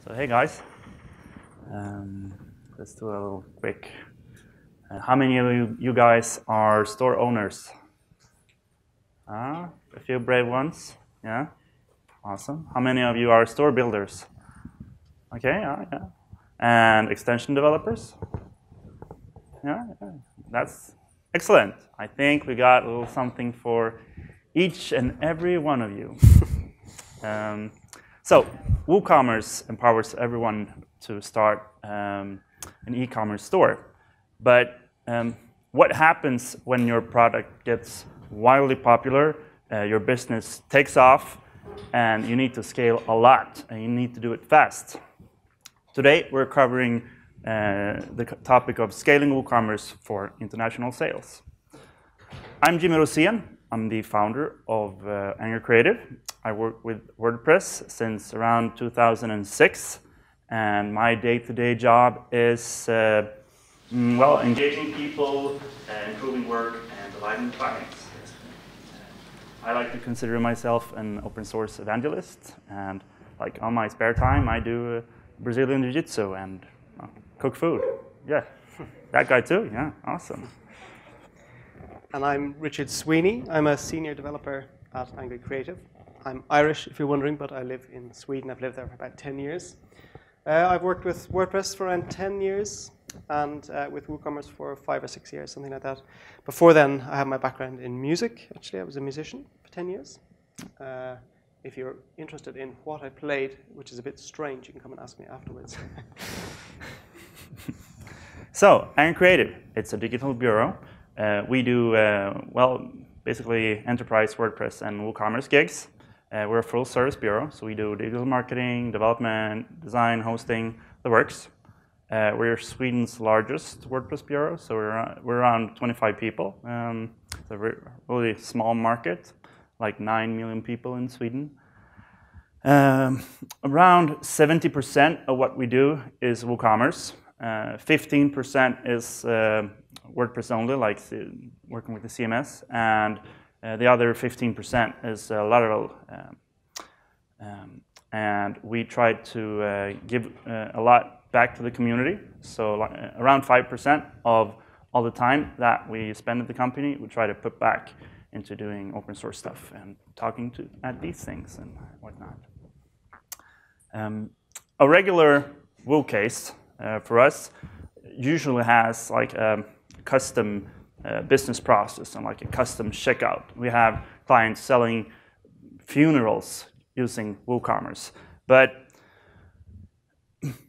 So hey guys, let's do a little quick. How many of you guys are store owners? A few brave ones, yeah, awesome. How many of you are store builders? Okay, yeah. And extension developers? Yeah, that's excellent. I think we got a little something for each and every one of you. So WooCommerce empowers everyone to start an e-commerce store. But what happens when your product gets wildly popular, your business takes off, and you need to scale a lot, and you need to do it fast? Today, we're covering the topic of scaling WooCommerce for international sales. I'm Rosén. I'm the founder of Anger Creative. I work with WordPress since around 2006, and my day-to-day job is well, engaging people, improving work, and delighting clients. I like to consider myself an open source evangelist, and like on my spare time, I do Brazilian Jiu-Jitsu and cook food. Yeah, that guy too. Yeah, awesome. And I'm Richard Sweeney. I'm a senior developer at Anger Creative. I'm Irish, if you're wondering, but I live in Sweden. I've lived there for about 10 years. I've worked with WordPress for around 10 years, and with WooCommerce for 5 or 6 years, something like that. Before then, I have my background in music. Actually, I was a musician for 10 years. If you're interested in what I played, which is a bit strange, you can come and ask me afterwards. So, Anger Creative, it's a digital bureau. We do, well, basically enterprise WordPress and WooCommerce gigs. We're a full-service bureau, so we do digital marketing, development, design, hosting, the works. We're Sweden's largest WordPress bureau, so we're around 25 people. It's a really small market, like 9 million people in Sweden. Around 70% of what we do is WooCommerce. 15% is WordPress only, like working with the CMS, and the other 15% is lateral. And we try to give a lot back to the community. So around 5% of all the time that we spend at the company, we try to put back into doing open source stuff and talking at these things and whatnot. A regular Woo case for us usually has like a custom business process and like a custom checkout. We have clients selling funerals using WooCommerce, but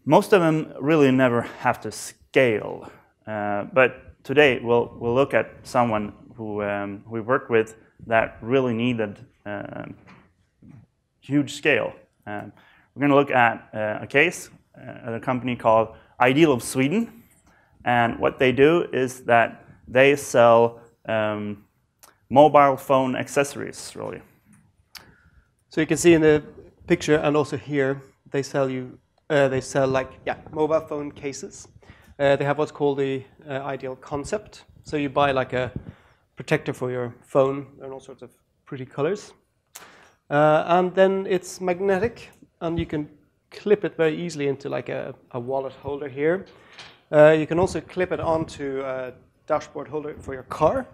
most of them really never have to scale. But today we'll look at someone who we work with that really needed huge scale. We're going to look at a case at a company called Ideal of Sweden, and what they do is that they sell mobile phone accessories, really. So you can see in the picture and also here, they sell like mobile phone cases. They have what's called the Ideal Concept. So you buy like a protector for your phone and all sorts of pretty colors, and then it's magnetic, and you can clip it very easily into like a wallet holder here. You can also clip it onto a dashboard holder for your car.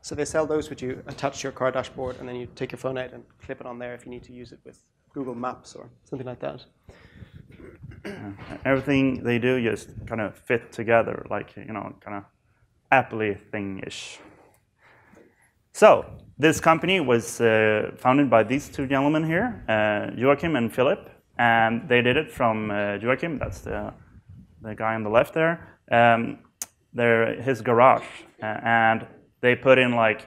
So they sell those which you attach to your car dashboard, and then you take your phone out and clip it on there if you need to use it with Google Maps or something like that. Everything they do just kind of fit together, like, you know, kind of Apple-y thing-ish. So this company was founded by these two gentlemen here, Joachim and Philip, and they did it from Joachim, that's the guy on the left there, his garage, and they put in like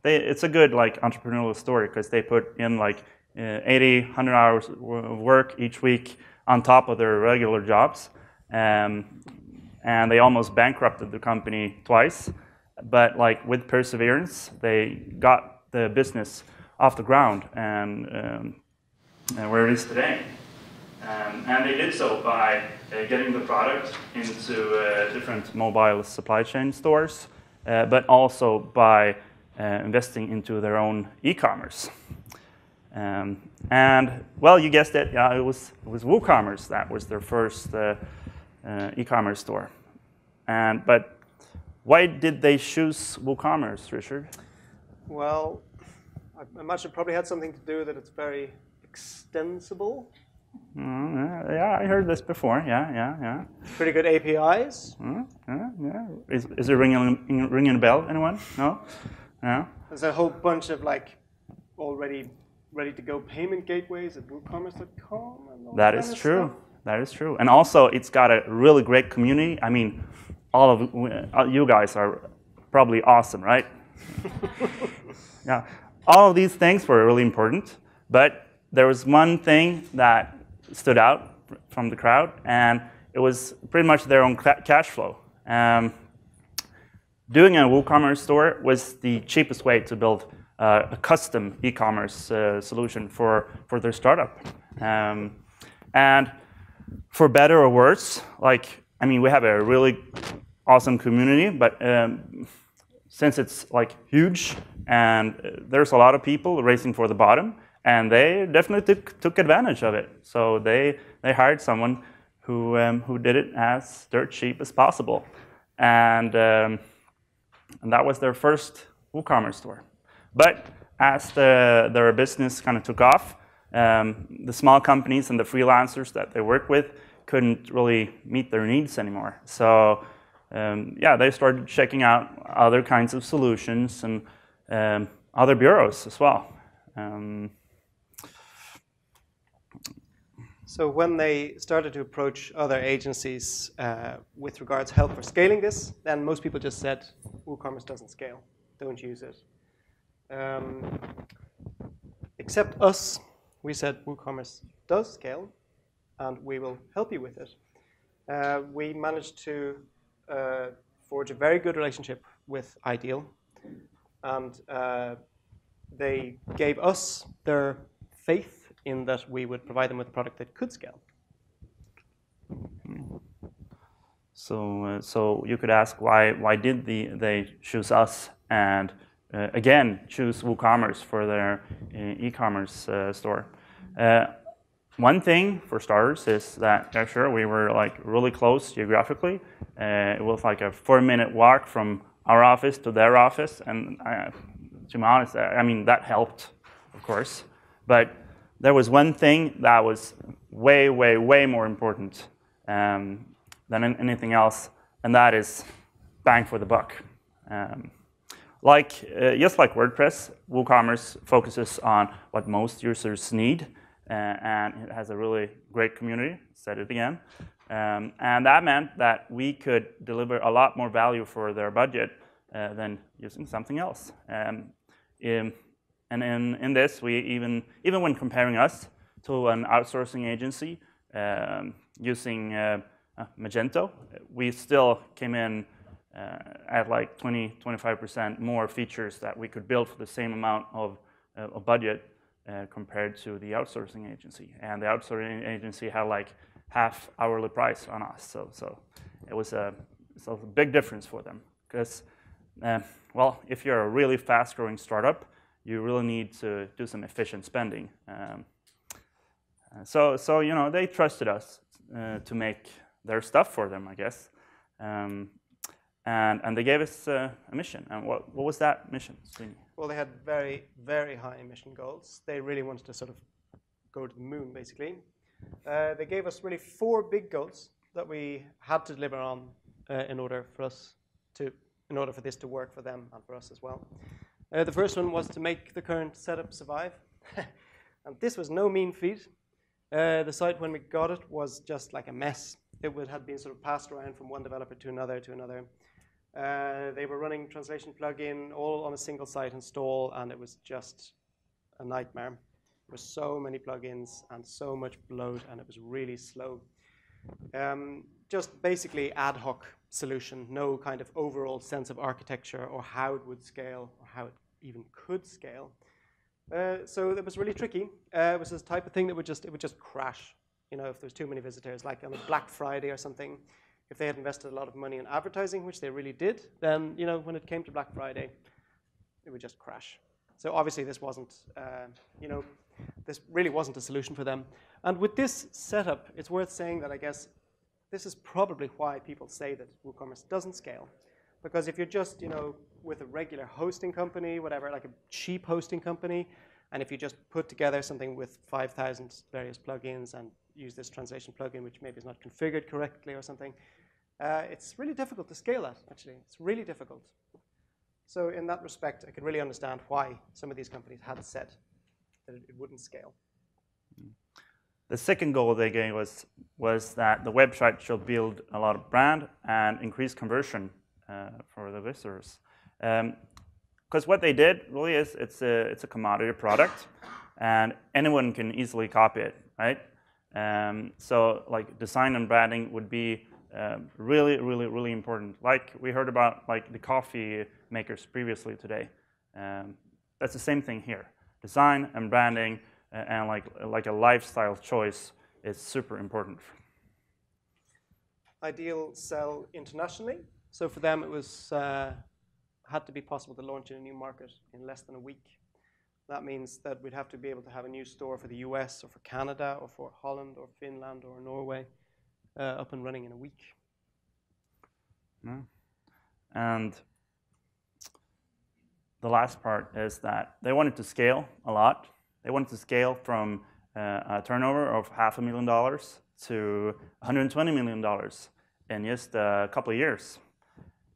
it's a good like entrepreneurial story because they put in like 80, 100 hours of work each week on top of their regular jobs, and they almost bankrupted the company twice, but like with perseverance they got the business off the ground and where it is today. And they did so by getting the product into different mobile supply chain stores, but also by investing into their own e-commerce. And well, you guessed it. Yeah, it was WooCommerce. That was their first e-commerce store. But why did they choose WooCommerce, Richard? Well, I imagine it probably had something to do that it's very extensible. Yeah, I heard this before. Yeah. Pretty good APIs. Yeah. Is it ringing a bell? Anyone? No. Yeah. There's a whole bunch of like already ready-to-go payment gateways at WooCommerce.com. And that is true. Stuff. That is true. And also, it's got a really great community. I mean, all of you guys are probably awesome, right? Yeah. All of these things were really important, but there was one thing that stood out from the crowd, and it was pretty much their own cash flow. Doing a WooCommerce store was the cheapest way to build a custom e-commerce solution for their startup. And for better or worse, like, I mean, we have a really awesome community, but since it's like huge and there's a lot of people racing for the bottom, and they definitely took advantage of it. So they hired someone who did it as dirt cheap as possible, and that was their first WooCommerce store. But as their business kind of took off, the small companies and the freelancers that they work with couldn't really meet their needs anymore. So yeah, they started checking out other kinds of solutions and other bureaus as well. So when they started to approach other agencies with regards to help for scaling this, then most people just said, WooCommerce doesn't scale, don't use it. Except us, we said WooCommerce does scale, and we will help you with it. We managed to forge a very good relationship with Ideal, and they gave us their faith in that we would provide them with a product that could scale. So you could ask why did they choose us and again choose WooCommerce for their e-commerce store? One thing for starters is that yeah, sure, we were like really close geographically. It was like a 4-minute walk from our office to their office, and to be honest, I mean that helped, of course, but there was one thing that was way more important than anything else, and that is bang for the buck. Just like WordPress, WooCommerce focuses on what most users need, and it has a really great community, said it again. And that meant that we could deliver a lot more value for their budget than using something else. And in this, we even when comparing us to an outsourcing agency using Magento, we still came in at like 20–25% more features that we could build for the same amount of budget compared to the outsourcing agency. And the outsourcing agency had like half hourly price on us. So it was a big difference for them because, well, if you're a really fast-growing startup, you really need to do some efficient spending. So you know, they trusted us to make their stuff for them, I guess. And they gave us a mission. And what was that mission, Sweeney? Well, they had very high mission goals. They really wanted to sort of go to the moon, basically. They gave us really 4 big goals that we had to deliver on in order for this to work for them and for us as well. The first one was to make the current setup survive. And this was no mean feat. The site, when we got it, was just like a mess. It had been sort of passed around from one developer to another They were running translation plugin all on a single site install, and it was just a nightmare. There were so many plugins and so much bloat, and it was really slow. Just basically ad hoc solution, no kind of overall sense of architecture or how it would scale or how it even could scale. So it was really tricky. It was this type of thing that would just crash. You know, if there's too many visitors, like on a Black Friday or something. If they had invested a lot of money in advertising, which they really did, then you know when it came to Black Friday, it would just crash. So obviously this wasn't, you know, this really wasn't a solution for them. And with this setup, it's worth saying that I guess this is probably why people say that WooCommerce doesn't scale. Because if you're just, with a regular hosting company, whatever, like a cheap hosting company, and if you just put together something with 5,000 various plugins and use this translation plugin, which maybe is not configured correctly or something, it's really difficult to scale that, actually. It's really difficult. So in that respect, I can really understand why some of these companies had said that it wouldn't scale. The second goal they gave was that the website should build a lot of brand and increase conversion for the visitors. Because what they did really is it's a commodity product, and anyone can easily copy it, right? So like design and branding would be really, really, really important. Like we heard about like the coffee makers previously today. That's the same thing here. Design and branding and like a lifestyle choice is super important. Ideal sell internationally. So for them, it was had to be possible to launch in a new market in less than a week. That means that we'd have to be able to have a new store for the US or for Canada or for Holland or Finland or Norway up and running in a week. And the last part is that they wanted to scale a lot. They wanted to scale from a turnover of $500,000 to $120 million in just a couple of years.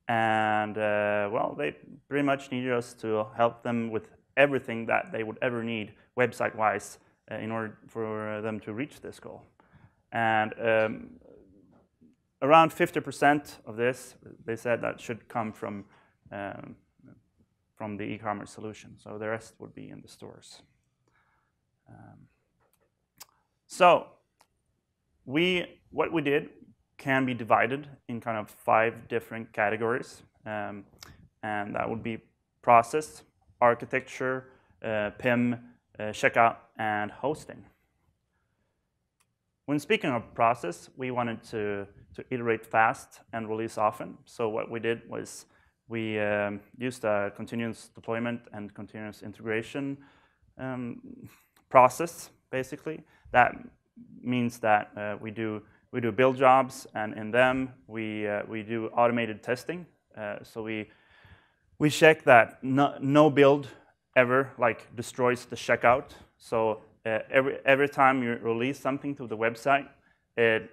And well, they pretty much needed us to help them with everything that they would ever need website-wise in order for them to reach this goal. And around 50% of this, they said that should come from the e-commerce solution. So the rest would be in the stores. So what we did can be divided in kind of 5 different categories. And that would be process, architecture, PIM, checkout, and hosting. When speaking of process, we wanted to iterate fast and release often. So what we did was we used a continuous deployment and continuous integration process, basically. That means that we do build jobs, and in them we do automated testing. So we check that no build ever destroys the checkout. So every time you release something to the website, it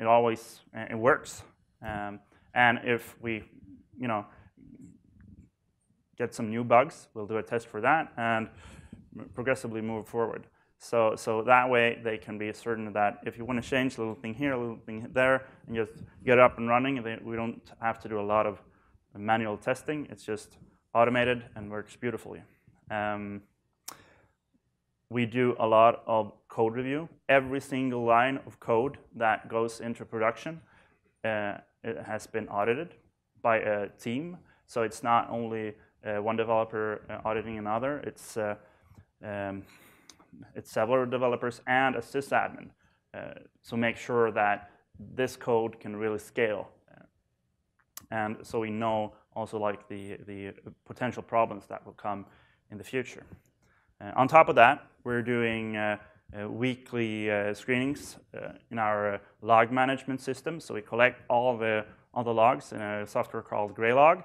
always works. And if we get some new bugs, we'll do a test for that and progressively move forward. So that way they can be certain that if you want to change a little thing here, a little thing there, and just get it up and running, we don't have to do a lot of manual testing. It's just automated and works beautifully. We do a lot of code review. Every single line of code that goes into production, it has been audited by a team. So it's not only one developer auditing another. It's several developers and a sysadmin. So make sure that this code can really scale. And so we know also the potential problems that will come in the future. On top of that, we're doing weekly screenings in our log management system. So we collect all the logs in a software called Graylog,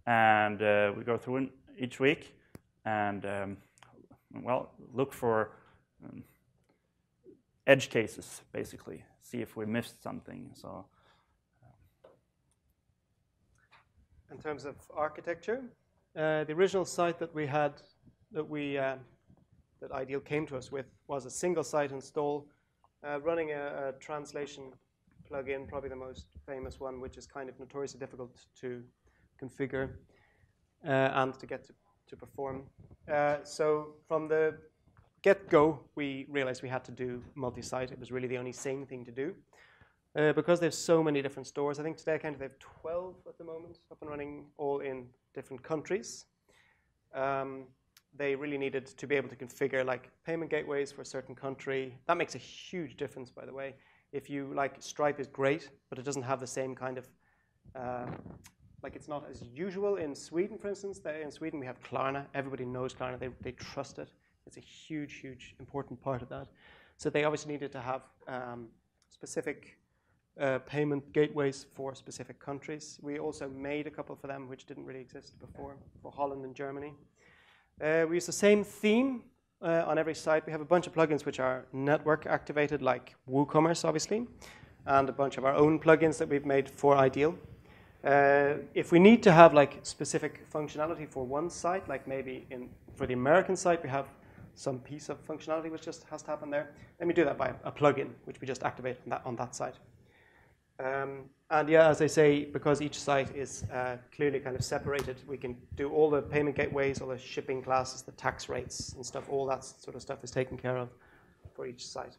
and we go through it each week and well, look for edge cases, basically, see if we missed something. So. In terms of architecture, the original site that we had, that Ideal came to us with, was a single site install running a translation plugin, probably the most famous one, which is kind of notoriously difficult to configure and to get to perform. So from the get-go, we realized we had to do multi-site. It was really the only sane thing to do. Because there's so many different stores, I think today I counted they have 12 at the moment, up and running, all in different countries. They really needed to be able to configure payment gateways for a certain country. That makes a huge difference, by the way. If you Stripe is great, but it doesn't have the same kind of it's not as usual in Sweden, for instance. In Sweden we have Klarna. Everybody knows Klarna. They trust it. It's a huge, huge important part of that. So they obviously needed to have specific payment gateways for specific countries. We also made a couple for them which didn't really exist before, for Holland and Germany. We use the same theme on every site. We have a bunch of plugins which are network activated, like WooCommerce, obviously, and a bunch of our own plugins that we've made for Ideal. If we need to have like specific functionality for one site, like maybe for the American site, we have some piece of functionality which just has to happen there, then we do that by a plugin, which we just activate on that site. And yeah, as I say, because each site is clearly kind of separated, we can do all the payment gateways, all the shipping classes, the tax rates and stuff, all that sort of stuff is taken care of for each site.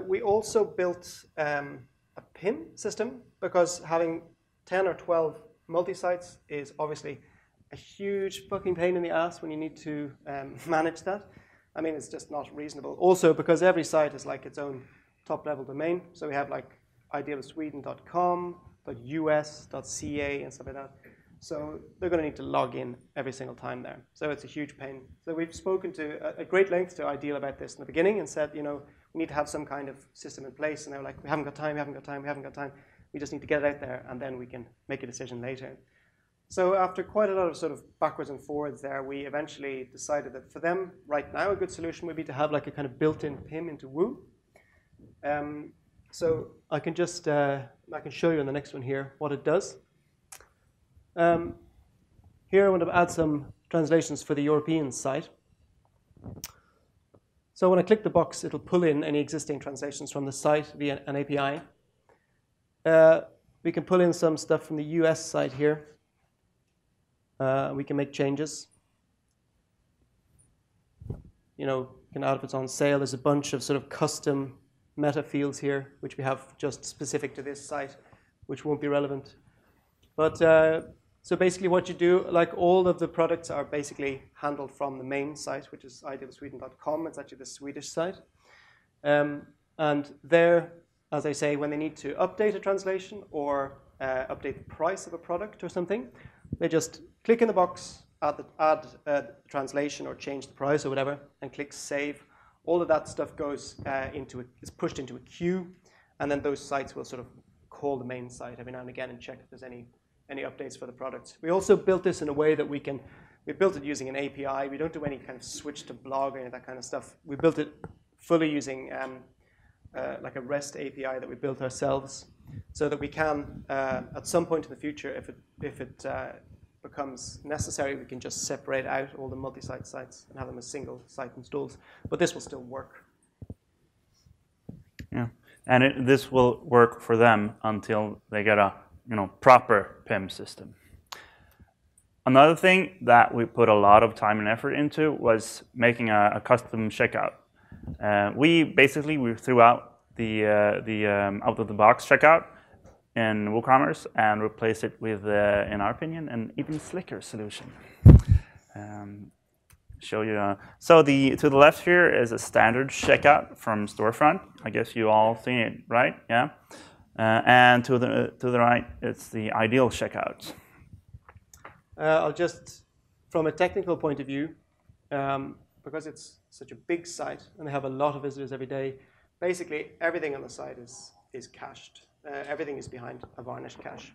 We also built a PIM system, because having 10 or 12 multi-sites is obviously a huge fucking pain in the ass when you need to manage that. I mean, it's just not reasonable. Also, because every site is like its own top-level domain. So we have like idealsweden.com, .us.ca, and stuff like that. So they're going to need to log in every single time there. So it's a huge pain. So we've spoken to at great length to Ideal about this in the beginning and said, you know, we need to have some kind of system in place. And they were like, we haven't got time, we haven't got time, we haven't got time. We just need to get it out there, and then we can make a decision later. So after quite a lot of sort of backwards and forwards there, we eventually decided that for them right now, a good solution would be to have like a kind of built-in PIM into Woo. So I can just, I can show you in the next one here what it does. Here I want to add some translations for the European site. So when I click the box, it'll pull in any existing translations from the site via an API. We can pull in some stuff from the US site here. We can make changes. You know, you can add if it's on sale. There's a bunch of sort of custom meta fields here, which we have just specific to this site, which won't be relevant. But so basically what you do, like all of the products are basically handled from the main site, which is idealsweden.com. It's actually the Swedish site. And there, as I say, when they need to update a translation or update the price of a product or something, they just click in the box, add the translation or change the price or whatever, and click save. All of that stuff goes is pushed into a queue, and then those sites will sort of call the main site every now and again and check if there's any updates for the products. We also built this in a way that we built it using an API. We don't do any kind of switch to blog or any of that kind of stuff. We built it fully using like a REST API that we built ourselves, so that we can, at some point in the future, if it becomes necessary, we can just separate out all the multi-site sites and have them as single site installs. But this will still work. Yeah, and this will work for them until they get a proper PIM system. Another thing that we put a lot of time and effort into was making a custom checkout. We threw out the out-of-the-box checkout in WooCommerce and replaced it with, in our opinion, an even slicker solution. Show you. So to the left here is a standard checkout from Storefront. I guess you all seen it, right? Yeah. And to the right, it's the Ideal checkout. I'll just, from a technical point of view, because it's such a big site and they have a lot of visitors every day, basically everything on the site is cached. Everything is behind a varnished cache.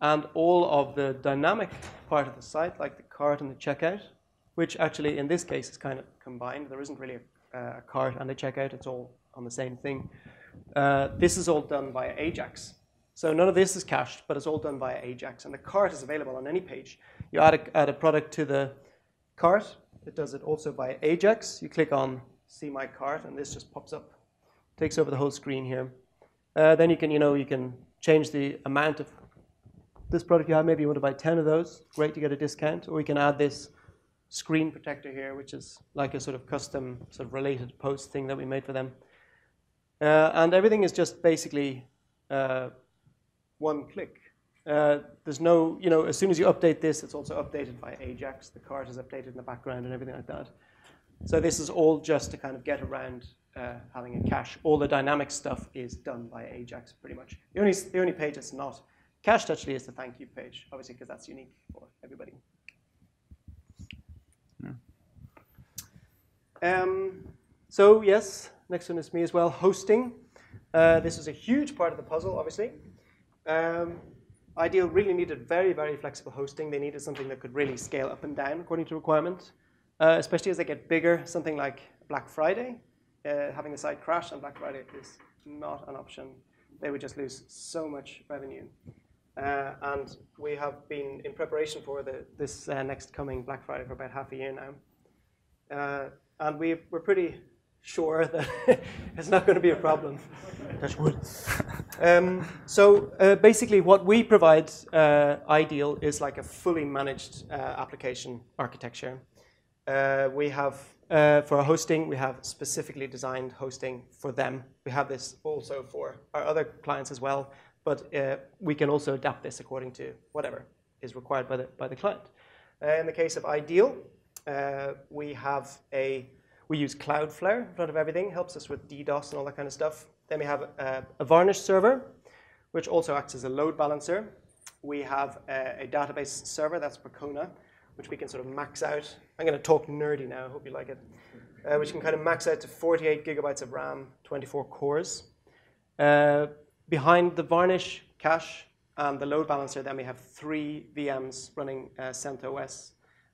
And all of the dynamic part of the site, like the cart and the checkout, which actually in this case is kind of combined. There isn't really a cart and a checkout. It's all on the same thing. This is all done via Ajax. So none of this is cached, but it's all done via Ajax. And the cart is available on any page. You add a product to the cart. It does it also via Ajax. You click on See My Cart, and this just pops up. Takes over the whole screen here. Then you can change the amount of this product you have. Maybe you want to buy 10 of those. Great to get a discount. Or we can add this screen protector here, which is like a sort of custom sort of related post thing that we made for them. And everything is just basically one click. There's no, as soon as you update this, it's also updated by Ajax. The cart is updated in the background and everything like that. So this is all just to kind of get around having a cache. All the dynamic stuff is done by Ajax, pretty much. The only page that's not cached actually is the thank you page, obviously, because that's unique for everybody. Yeah. So yes, next one is me as well, hosting. This is a huge part of the puzzle, obviously. Ideal really needed very, very flexible hosting. They needed something that could really scale up and down according to requirement, especially as they get bigger. Something like Black Friday, having the site crash on Black Friday is not an option. They would just lose so much revenue. And we have been in preparation for this next coming Black Friday for about half a year now. And we're pretty sure that it's not going to be a problem. Touch wood. So basically what we provide Ideal is like a fully managed application architecture. We have, for our hosting, we have specifically designed hosting for them. We have this also for our other clients as well, but we can also adapt this according to whatever is required by the client. In the case of Ideal, we use Cloudflare in front of everything, helps us with DDoS and all that kind of stuff. Then we have a Varnish server, which also acts as a load balancer. We have a database server, that's Percona, which we can sort of max out. I'm going to talk nerdy now, I hope you like it. Which can kind of max out to 48 gigabytes of RAM, 24 cores. Behind the Varnish cache and the load balancer, then we have 3 VMs running CentOS,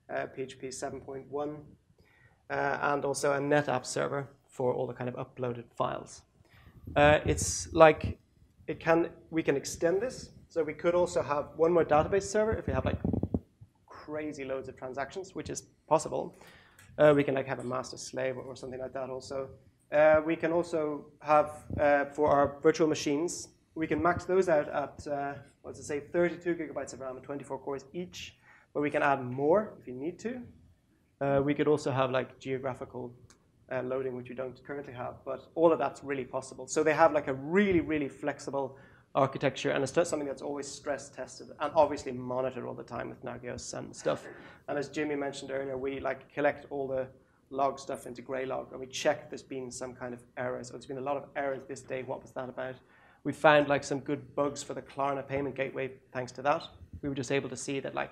PHP 7.1. And also a NetApp server for all the kind of uploaded files. It's like we can extend this, so we could also have one more database server if we have like crazy loads of transactions, which is possible. We can like have a master slave or something like that also. We can also have for our virtual machines, we can max those out at what's it say, 32 gigabytes of RAM and 24 cores each, but we can add more if you need to. We could also have like geographical loading, which we don't currently have, but all of that's really possible. So they have like a really, really flexible architecture, and it's just something that's always stress tested and obviously monitored all the time with Nagios and stuff. And as Jimmy mentioned earlier, we like collect all the log stuff into Graylog, and we check if there's been some kind of errors. So there's been a lot of errors this day. What was that about? We found like some good bugs for the Klarna payment gateway thanks to that. We were just able to see that like,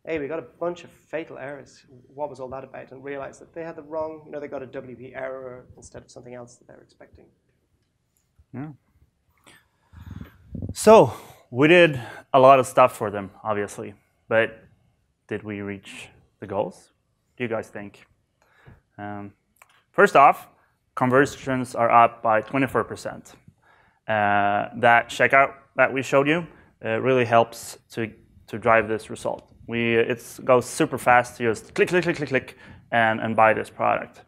hey, we got a bunch of fatal errors. What was all that about? And realized that they had the wrong, they got a WP error instead of something else that they were expecting. Yeah. So we did a lot of stuff for them, obviously, but did we reach the goals? Do you guys think? First off, conversions are up by 24%. That checkout that we showed you really helps to drive this result. It goes super fast to just click, click, click, click, click, and buy this product.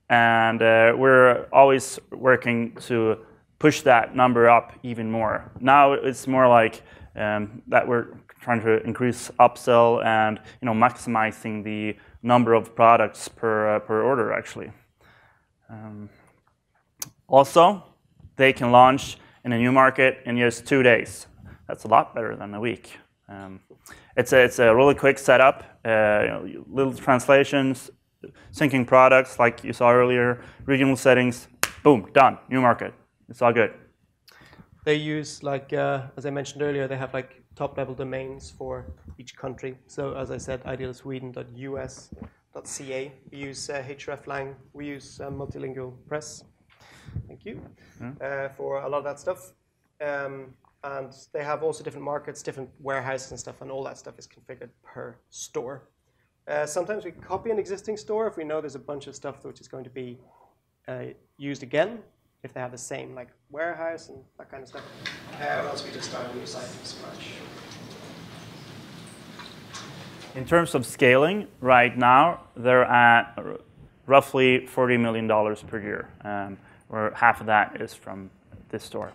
And we're always working to push that number up even more. Now it's more like that we're trying to increase upsell and maximizing the number of products per order actually. Also, they can launch in a new market in just 2 days. That's a lot better than a week. It's a really quick setup, little translations, syncing products like you saw earlier, regional settings, boom, done, new market. It's all good. They use, like, as I mentioned earlier, they have like top-level domains for each country. So as I said, idealsweden.us.ca. We use hreflang. We use multilingual press. Thank you. For a lot of that stuff. And they have also different markets, different warehouses and stuff, and all that stuff is configured per store. Sometimes we copy an existing store if we know there's a bunch of stuff which is going to be used again, if they have the same like warehouse and that kind of stuff. Or else we just start a new site from scratch. In terms of scaling, right now they're at roughly $40 million per year, where half of that is from this store.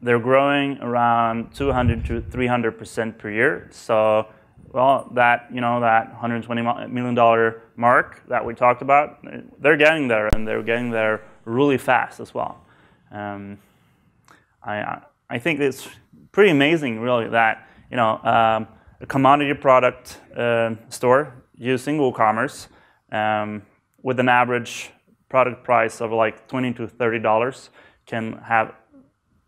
They're growing around 200 to 300% per year. So, well, that that $120 million mark that we talked about, they're getting there, and they're getting there really fast as well. I think it's pretty amazing, really, that a commodity product store using WooCommerce with an average product price of like $20 to $30 can have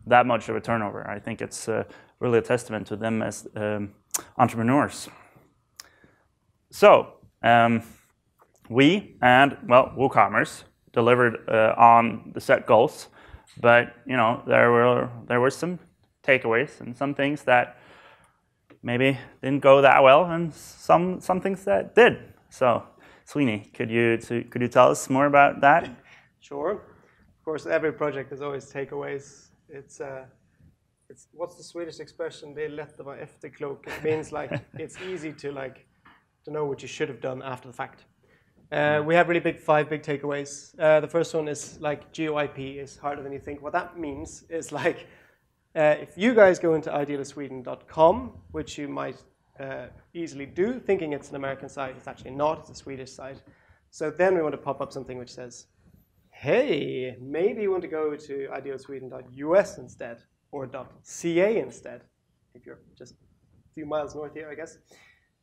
that much of a turnover. I think it's really a testament to them as entrepreneurs. So we and, well, WooCommerce delivered on the set goals, but there were some takeaways and some things that maybe didn't go that well, and some things that did. So, Sweeney, could you tell us more about that? Sure. Of course, every project has always takeaways. It's what's the Swedish expression? Det är lätt att vara efterklok. It means like it's easy to know what you should have done after the fact. We have really five big takeaways. The first one is like GeoIP is harder than you think. What that means is like if you guys go into idealisweden.com, which you might easily do, thinking it's an American site, it's actually not. It's a Swedish site. So then we want to pop up something which says, hey, maybe you want to go to idealisweden.us instead, or .ca instead, if you're just a few miles north here, I guess.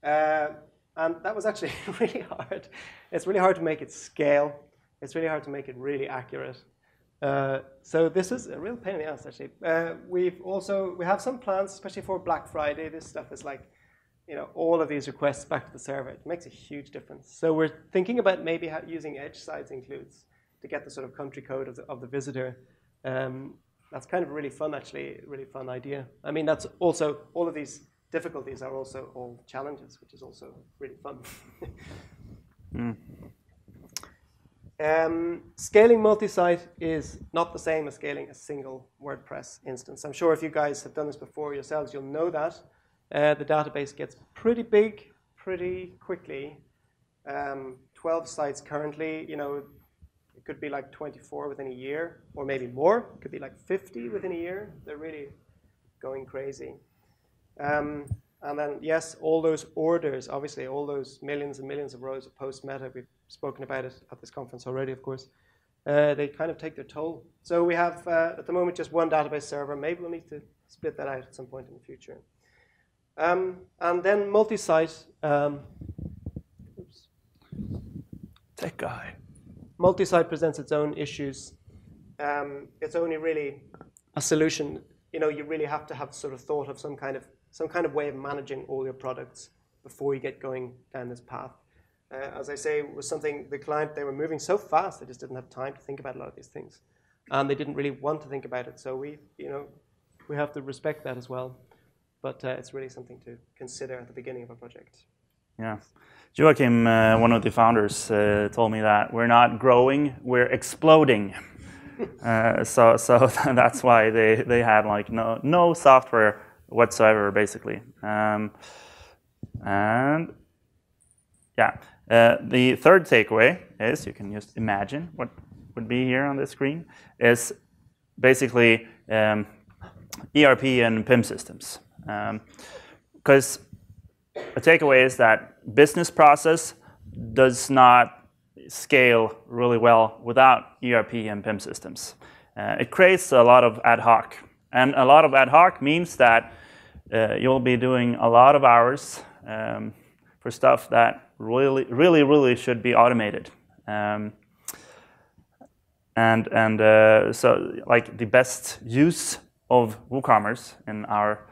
And that was actually really hard. It's really hard to make it scale. It's really hard to make it really accurate. So this is a real pain in the ass, actually. We have some plans, especially for Black Friday. This stuff is like, all of these requests back to the server. It makes a huge difference. So we're thinking about maybe using edge sites includes to get the sort of country code of the visitor. That's kind of really fun, actually, really fun idea. I mean, that's also, all of these difficulties are also all challenges, which is also really fun. Scaling multi-site is not the same as scaling a single WordPress instance. I'm sure if you guys have done this before yourselves, you'll know that. The database gets pretty big pretty quickly. 12 sites currently, it could be like 24 within a year, or maybe more. It could be like 50 within a year. They're really going crazy. And then, yes, all those orders, obviously, all those millions and millions of rows of post-meta, we've spoken about it at this conference already, of course, they kind of take their toll. So we have, at the moment, just one database server. Maybe we'll need to split that out at some point in the future. And then multi-site. Tech guy. Multi-site presents its own issues. It's only really a solution. You really have to have sort of thought of some kind of way of managing all your products before you get going down this path. As I say, it was something the client, they were moving so fast, they just didn't have time to think about a lot of these things. And they didn't really want to think about it. So we have to respect that as well. But it's really something to consider at the beginning of a project. Yeah. Joachim, one of the founders, told me that we're not growing, we're exploding. So that's why they had like no software whatsoever, basically. And yeah, the third takeaway is, you can just imagine what would be here on the screen, is basically ERP and PIM systems. Because a takeaway is that business process does not scale really well without ERP and PIM systems. It creates a lot of ad hoc. And a lot of ad hoc means that you'll be doing a lot of hours for stuff that really should be automated. So like the best use of WooCommerce in our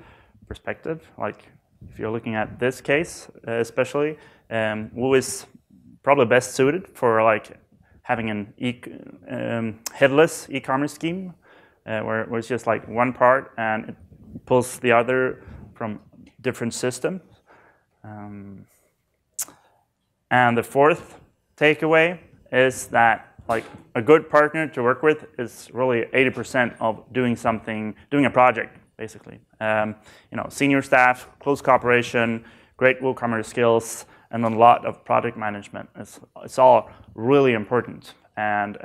perspective, like if you're looking at this case especially, Woo is probably best suited for like having an headless e-commerce scheme where it's just like one part and it pulls the other from different systems. And the fourth takeaway is that like a good partner to work with is really 80% of doing a project, basically. Senior staff, close cooperation, great WooCommerce skills, and a lot of project management. It's all really important. And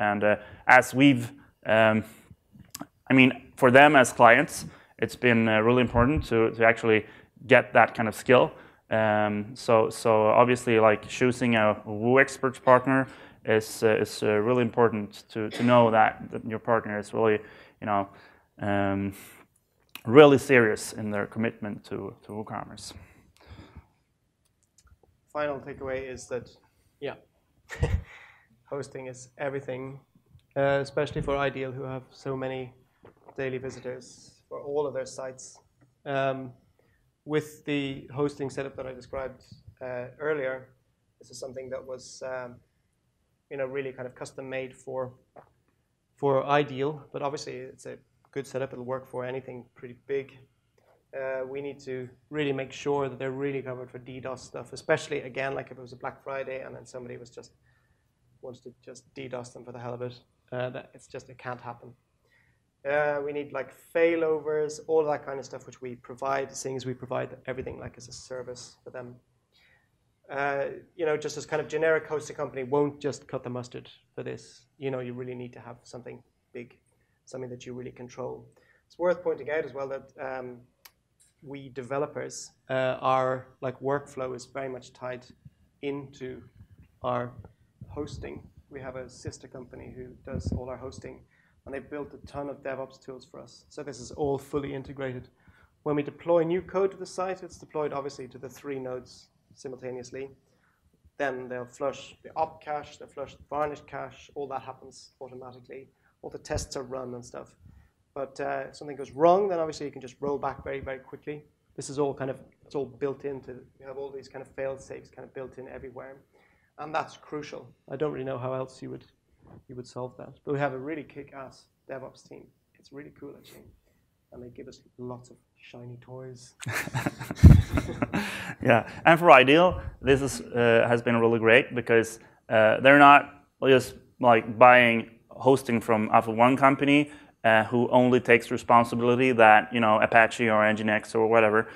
as we've, for them as clients, it's been really important to actually get that kind of skill. So obviously, like choosing a Woo Experts partner is really important to know that your partner is really, really serious in their commitment to WooCommerce. Final takeaway is that, yeah, hosting is everything, especially for Ideal, who have so many daily visitors for all of their sites. With the hosting setup that I described earlier, this is something that was really kind of custom made for ideal, but obviously it's a good setup. It'll work for anything pretty big. We need to really make sure that they're really covered for DDoS stuff, especially, again, like if it was a Black Friday and then somebody wants to just DDoS them for the hell of it. It can't happen. We need like failovers, all that kind of stuff, which we provide, seeing as we provide everything like as a service for them. Just as kind of generic hosting company won't just cut the mustard for this. You really need to have something big, something that you really control. It's worth pointing out as well that we developers, our workflow is very much tied into our hosting. We have a sister company who does all our hosting, and they've built a ton of DevOps tools for us. So this is all fully integrated. When we deploy new code to the site, it's deployed obviously to the 3 nodes simultaneously. Then they'll flush the op cache, they'll flush the varnish cache, all that happens automatically. All the tests are run and stuff. But if something goes wrong, then obviously you can just roll back very, very quickly. This is all it's all built into, we have all these kind of fail safes kind of built in everywhere. And that's crucial. I don't really know how else you would solve that. But we have a really kick-ass DevOps team. It's really cool, actually. And they give us lots of shiny toys. Yeah, and for Ideal, this has been really great because they're not just like buying hosting from one company who only takes responsibility that Apache or Nginx or whatever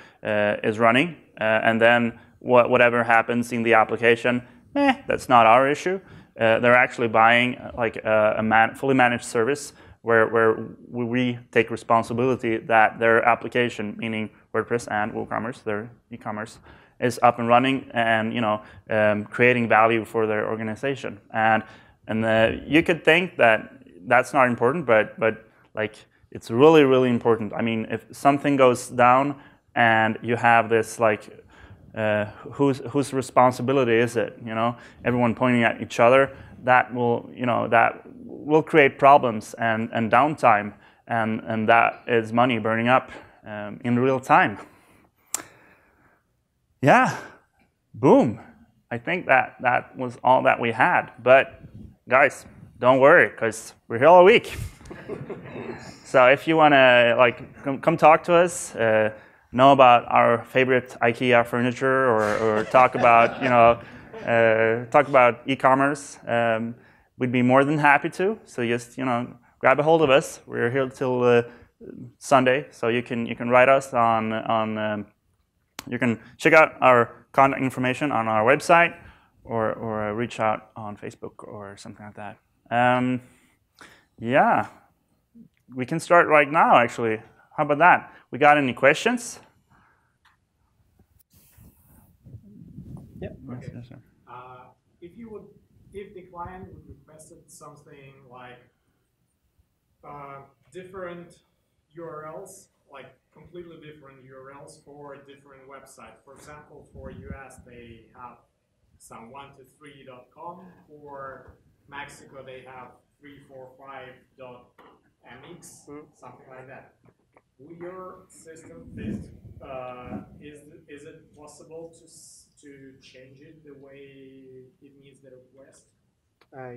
is running, and then whatever happens in the application, that's not our issue. They're actually buying like a fully managed service where we take responsibility that their application, meaning WordPress and WooCommerce, their e-commerce, is up and running and creating value for their organization. And you could think that that's not important, but like it's really, really important. I mean, if something goes down and you have this like whose responsibility is it? Everyone pointing at each other. That will create problems and downtime, and that is money burning up in real time. Yeah, boom. I think that was all that we had. But guys, don't worry, because we're here all week. So if you want to come talk to us. Know about our favorite IKEA furniture, or talk about talk about e-commerce, we'd be more than happy to. So just grab a hold of us. We're here till Sunday, so you can write us on. You can check out our contact information on our website, or reach out on Facebook or something like that. Yeah, we can start right now. Actually, how about that? We got any questions? Yeah. Okay. If the client would requested something like different URLs, like completely different URLs for different websites. For example, for US, they have some 123.com. For Mexico, they have 345.mx, something like that. Will your system fit? Is it possible to change it the way it needs the request?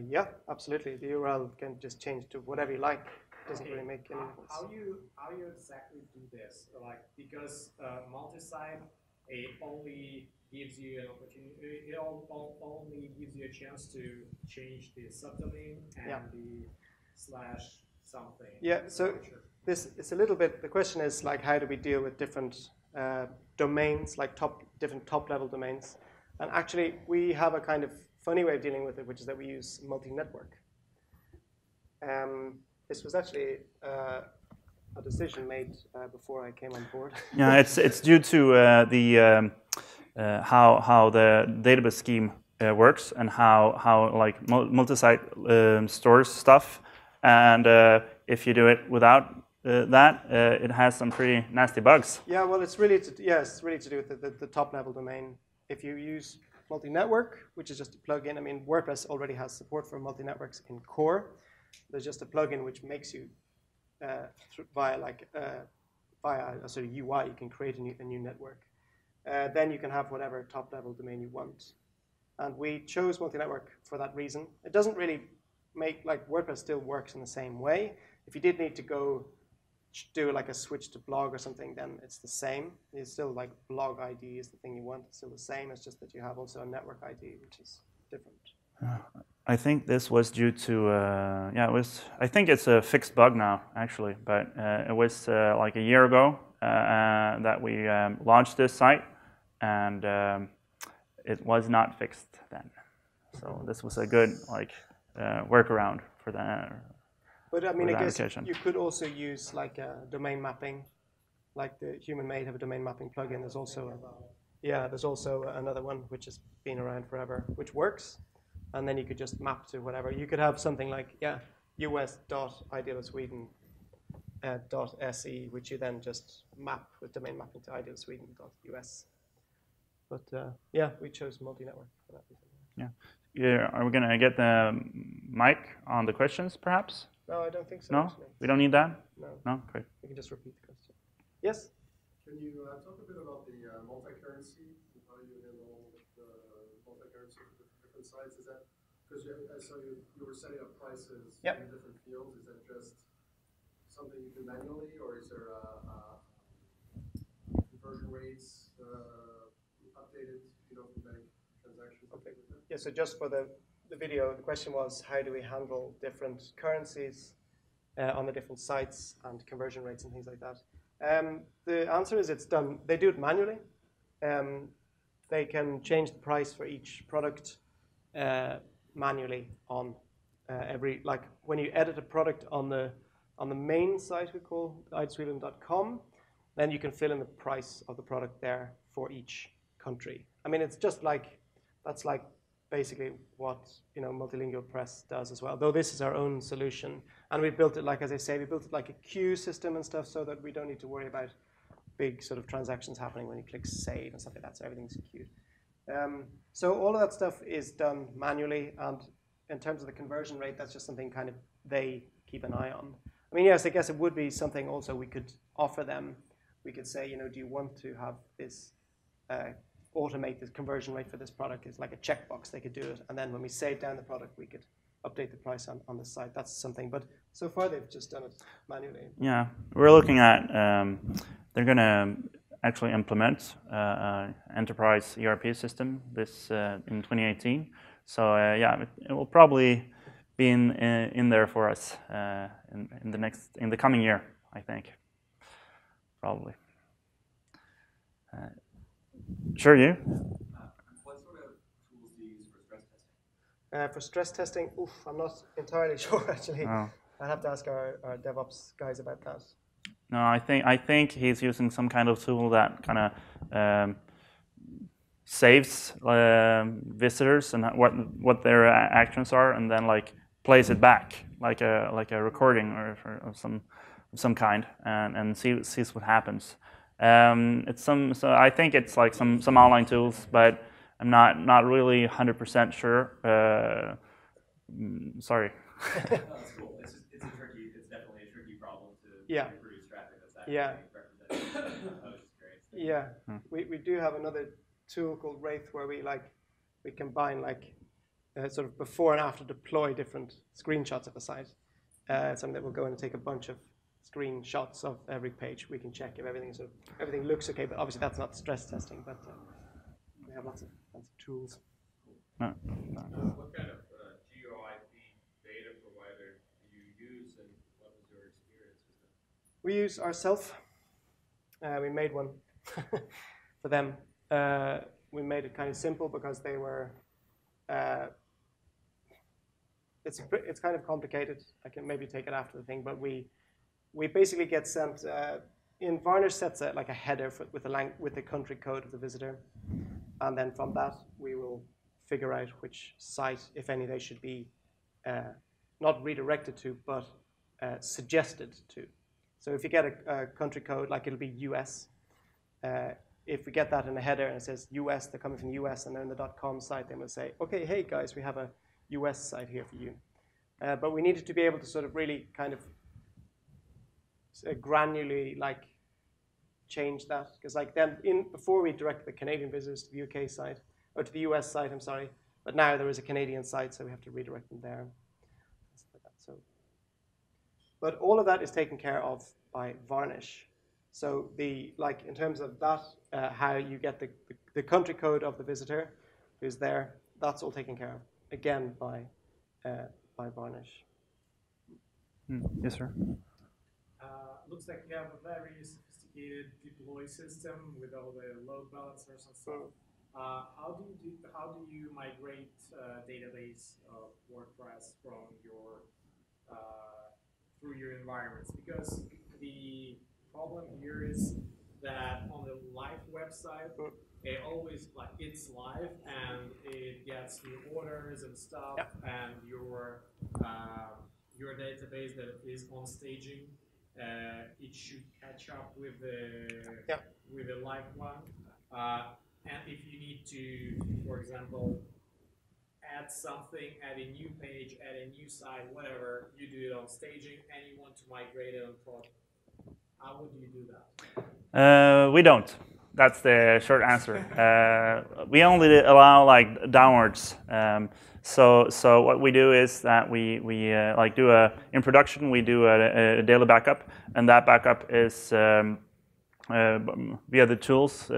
Yeah, absolutely. The URL can just change to whatever you like. Doesn't really make any difference. How you exactly do this? Like, because multisite, it only gives you an opportunity. It only gives you a chance to change the subdomain and the slash something. Yeah. So this is a little bit. The question is like, how do we deal with different domains, like different top-level domains? And actually, we have a kind of funny way of dealing with it, which is that we use multi-network. This was actually a decision made before I came on board. Yeah, it's due to how the database scheme works, and how like multisite stores stuff, and if you do it without that, it has some pretty nasty bugs. Yeah, well, it's really to do with the top-level domain. If you use multi-network, which is just a plugin, I mean, WordPress already has support for multi-networks in core. There's just a plugin which makes you via a sort of UI, you can create a new network. Then you can have whatever top-level domain you want. And we chose multi-network for that reason. It doesn't really make, like WordPress still works in the same way. If you did need to go do like a switch to blog or something, then it's the same. It's still like blog ID is the thing you want. It's still the same. It's just that you have also a network ID, which is different. I think this was due to, it was, I think it's a fixed bug now, actually, but it was like a year ago that we launched this site, and it was not fixed then. So this was a good workaround for that. But I mean, I guess you could also use like a domain mapping, like the Human Made have a domain mapping plugin. There's also, there's also another one which has been around forever, which works. And then you could just map to whatever. You could have something like, us.idealofsweden.se, which you then just map with domain mapping to idealsweden.us. But we chose multi-network for that reason. Yeah. Are we going to get the mic on the questions, perhaps? No, I don't think so. No? Actually. We don't need that? No. No? Great. We can just repeat the question. Yes? Can you talk a bit about the multi-currency, how you handle the multi-currency for different sites? Is that, because I saw you were setting up prices in different fields, is that just something you do manually, or is there conversion rates updated, from bank transactions? Okay. Yeah, so just for the video, the question was, how do we handle different currencies on the different sites and conversion rates and things like that? The answer is it's done. They do it manually. They can change the price for each product manually on every, like when you edit a product on the main site we call idealsweden.com, then you can fill in the price of the product there for each country. I mean, it's just like, that's like basically what Multilingual Press does as well, though this is our own solution. And we built it, like, as I say, we built it like a queue system and stuff so that we don't need to worry about big sort of transactions happening when you click save and stuff like that, so everything's queued. So all of that stuff is done manually, and in terms of the conversion rate, that's just something kind of they keep an eye on. I mean, yes, I guess it would be something also we could offer them. We could say, do you want to have this automate the conversion rate for this product? It's like a checkbox, they could do it, and then when we save down the product, we could update the price on the site. That's something, but so far they've just done it manually. Yeah, we're looking at, they're going to actually implement enterprise ERP system this in 2018. So it will probably be in there for us in the coming year, I think, probably. Sure, you? What sort of tools do you use for stress testing? For stress testing, I'm not entirely sure actually. Oh. I'd have to ask our DevOps guys about that. No, I think he's using some kind of tool that kind of saves visitors and what their actions are, and then like plays it back like a recording or of some kind, and sees what happens. So I think it's like some online tools, but I'm not really 100% sure. Sorry. No, that's cool. It's definitely a tricky problem to reproduce traffic that's actually represented. I was just curious. Yeah, we do have another tool called Wraith where we combine sort of before and after deploy different screenshots of a site. Something that will go in and take a bunch of screenshots of every page. We can check if everything looks okay, but obviously that's not stress testing. But we have lots of tools. No. What kind of GeoIP data provider do you use, and what was your experience with them? We use ourselves. We made one for them. We made it kind of simple because they were. It's kind of complicated. I can maybe take it after the thing, but we basically get sent. In Varnish sets like a header with the country code of the visitor, and then from that we will figure out which site, if any, they should be not redirected to, but suggested to. So if you get a country code, like it'll be US. If we get that in the header and it says US, they're coming from the US, and they're in the .com site, then we'll say, okay, hey guys, we have a US site here for you. But we needed to be able to sort of really kind of granularly change that, because then before we direct the Canadian visitors to the UK site, or to the US site, I'm sorry, But now there is a Canadian site, so we have to redirect them there. So, but all of that is taken care of by Varnish. So in terms of that, how you get the country code of the visitor who's there, that's all taken care of, again, by Varnish. Yes, sir. Looks like you have a very sophisticated deploy system with all the load balancers and stuff. How do you migrate database of WordPress from through your environments? Because the problem here is that on the live website, it always it's live and it gets new orders and stuff, and your database that is on staging, it should catch up with the live one. And if you need to, for example, add something, add a new page, add a new site, whatever, you do it on staging, and you want to migrate it on prod, how would you do that? We don't. That's the short answer. We only allow downwards. So what we do is that we do in production we do a daily backup, and that backup is via the tools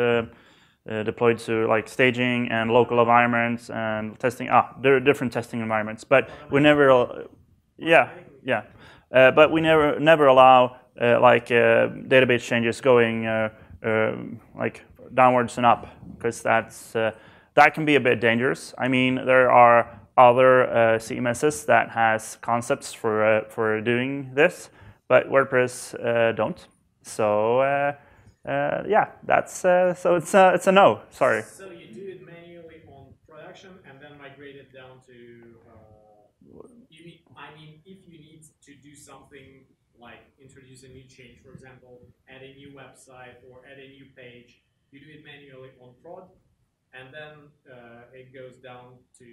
deployed to staging and local environments and testing. There are different testing environments, but we never. But we never allow database changes going downwards and up, because that can be a bit dangerous. I mean, there are other CMSs that has concepts for doing this, but WordPress don't. So that's so it's a no. Sorry. So you do it manually on production and then migrate it down to. If you need to do something like introduce a new change, for example, add a new website or add a new page, you do it manually on prod, and then it goes down to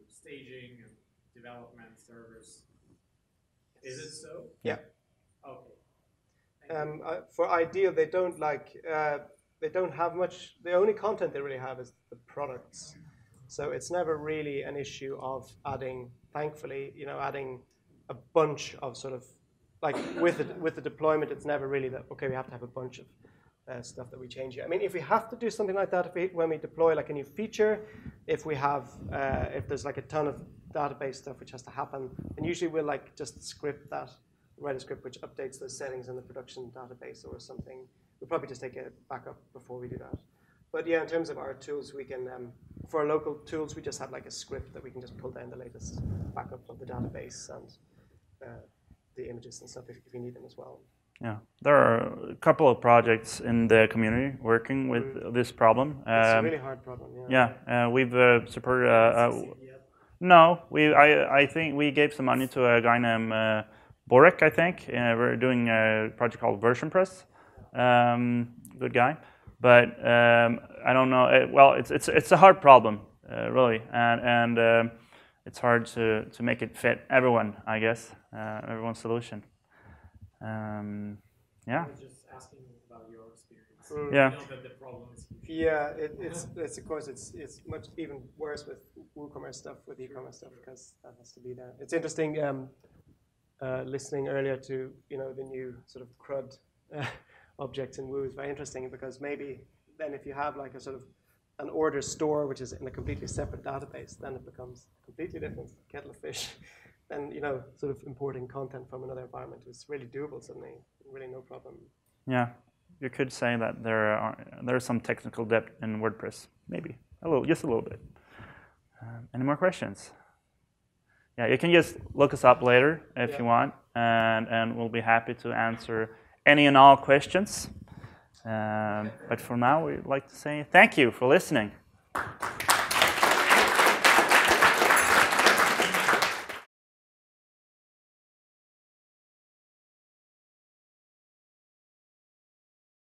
staging and development servers. Is it so? Yeah. Okay. For Ideal, they don't have much. The only content they really have is the products, so it's never really an issue of adding. Thankfully, adding a bunch of sort of with the deployment, it's never really that okay. We have to have a bunch of stuff that we change here. I mean, if we have to do something like that, when we deploy a new feature, if there's a ton of database stuff which has to happen, then usually we'll just script that, write a script which updates those settings in the production database or something. We'll probably just take a backup before we do that. But yeah, in terms of our tools, we can for our local tools, we just have a script that we can just pull down the latest backup of the database and the images and stuff if we need them as well. Yeah, there are a couple of projects in the community working with this problem. It's a really hard problem. Yeah, we've supported. No, I think we gave some money to a guy named Borek. I think we're doing a project called VersionPress. Good guy, but I don't know. Well, it's a hard problem, really, and it's hard to make it fit everyone. I guess everyone's solution. Yeah. I was just asking about your experience. Yeah. I know that the problem is huge. Yeah, it's of course it's much even worse with WooCommerce stuff, with e-commerce stuff, because that has to be there. It's interesting listening earlier to the new sort of CRUD objects in Woo is very interesting, because maybe then if you have a sort of an order store which is in a completely separate database, then it becomes completely different kettle of fish. And sort of importing content from another environment is really doable suddenly, really no problem. Yeah, you could say that there's some technical debt in WordPress, maybe just a little bit. Any more questions? Yeah, you can just look us up later if you want, and we'll be happy to answer any and all questions. But for now, we'd like to say thank you for listening.